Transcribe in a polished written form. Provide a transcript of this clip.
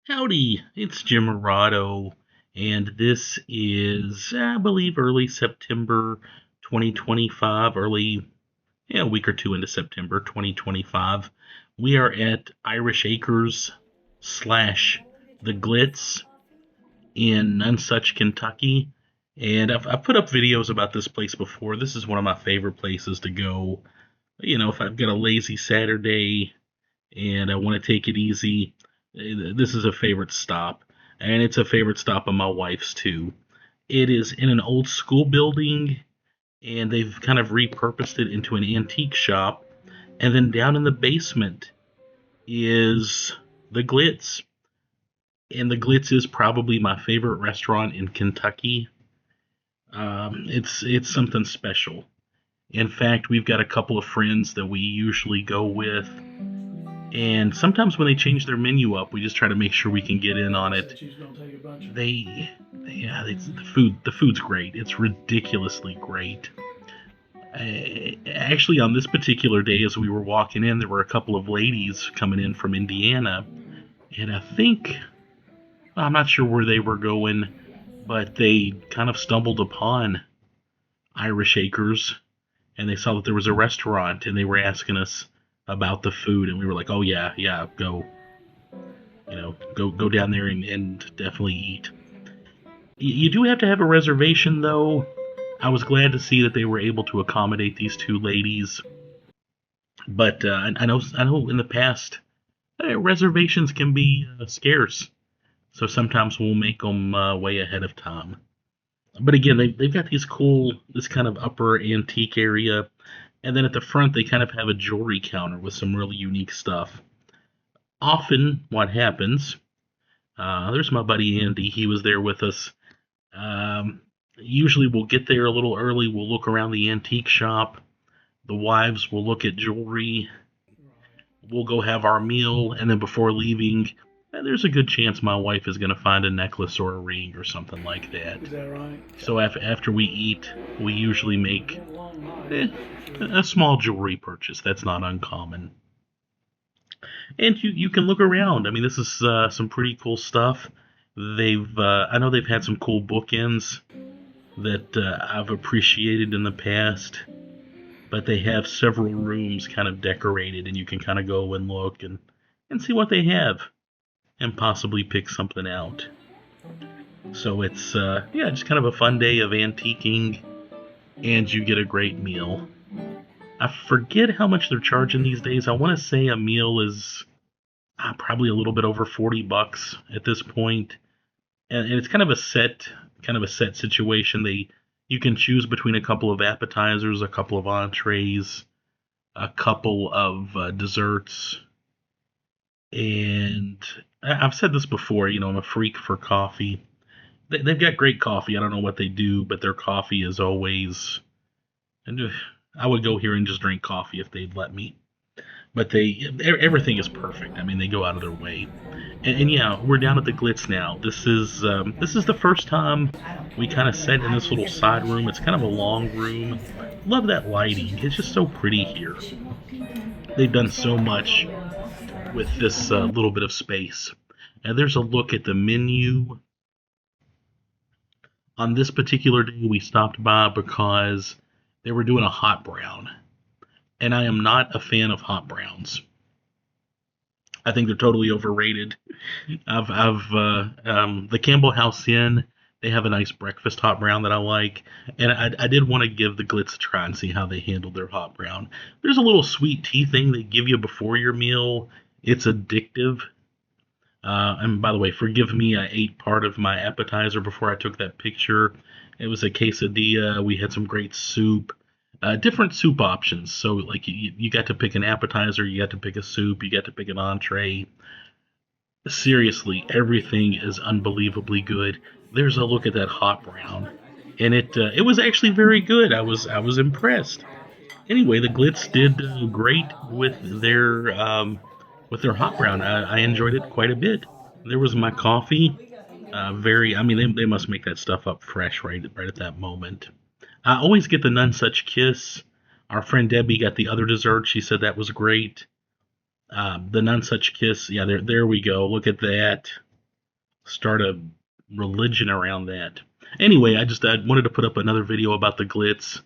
Howdy, it's Jim Morado, and this is, I believe, early September 2025, a week or two into September 2025. We are at Irish Acres slash the Glitz in Nonesuch, Kentucky, and I've put up videos about this place before. This is one of my favorite places to go. If I've got a lazy Saturday and I want to take it easy, this is a favorite stop, and it's a favorite stop of my wife's too. It is in an old school building, and they've kind of repurposed it into an antique shop. And then down in the basement is the Glitz. And the Glitz is probably my favorite restaurant in Kentucky. It's something special. In fact, we've got a couple of friends that we usually go with, and sometimes when they change their menu up, we just try to make sure we can get in on it. The food's great. It's ridiculously great. Actually, on this particular day, as we were walking in, there were a couple of ladies coming in from Indiana, and I'm not sure where they were going, but they kind of stumbled upon Irish Acres, and they saw that there was a restaurant, and they were asking us about the food, and we were like, oh yeah, go, go down there and definitely eat. You do have to have a reservation, though. I was glad to see that they were able to accommodate these two ladies, but I know in the past, reservations can be scarce, so sometimes we'll make them way ahead of time. But again, they've got this kind of upper antique area, and then at the front they kind of have a jewelry counter with some really unique stuff. Often, what happens? There's my buddy Andy. He was there with us. Usually, we'll get there a little early. We'll look around the antique shop. The wives will look at jewelry. We'll go have our meal, and then before leaving, there's a good chance my wife is going to find a necklace or a ring or something like that. Is that right? So after we eat, we usually make a small jewelry purchase. That's not uncommon. And you can look around. I mean, this is some pretty cool stuff. I know they've had some cool bookends that I've appreciated in the past, but they have several rooms kind of decorated, and you can kind of go and look and see what they have and possibly pick something out. So it's just kind of a fun day of antiquing, and you get a great meal. I forget how much they're charging these days. I want to say a meal is probably a little bit over $40 at this point, and it's kind of a set situation. You can choose between a couple of appetizers, a couple of entrees, a couple of desserts, and I've said this before. I'm a freak for coffee. They've got great coffee. I don't know what they do, but their coffee is always. And I would go here and just drink coffee if they'd let me. But everything is perfect. I mean, they go out of their way. And yeah, we're down at the Glitz now. This is the first time we kind of sat in this little side room. It's kind of a long room. Love that lighting. It's just so pretty here. They've done so much with this little bit of space. And there's a look at the menu. On this particular day, we stopped by because they were doing a hot brown, and I am not a fan of hot browns. I think they're totally overrated. The Campbell House Inn, they have a nice breakfast hot brown that I like, and I did want to give the Glitz a try and see how they handled their hot brown. There's a little sweet tea thing they give you before your meal. It's addictive. And by the way, forgive me, I ate part of my appetizer before I took that picture. It was a quesadilla. We had some great soup. Different soup options. So, like, you got to pick an appetizer, you got to pick a soup, you got to pick an entree. Seriously, everything is unbelievably good. There's a look at that hot brown, and it was actually very good. I was impressed. Anyway, the Glitz did great with their hot brown. I enjoyed it quite a bit. There was my coffee. I mean, they must make that stuff up fresh right at that moment. I always get the Nonesuch Kiss. Our friend Debbie got the other dessert. She said that was great. The Nonesuch Kiss, yeah, there we go. Look at that. start a religion around that. Anyway, I wanted to put up another video about the Glitz.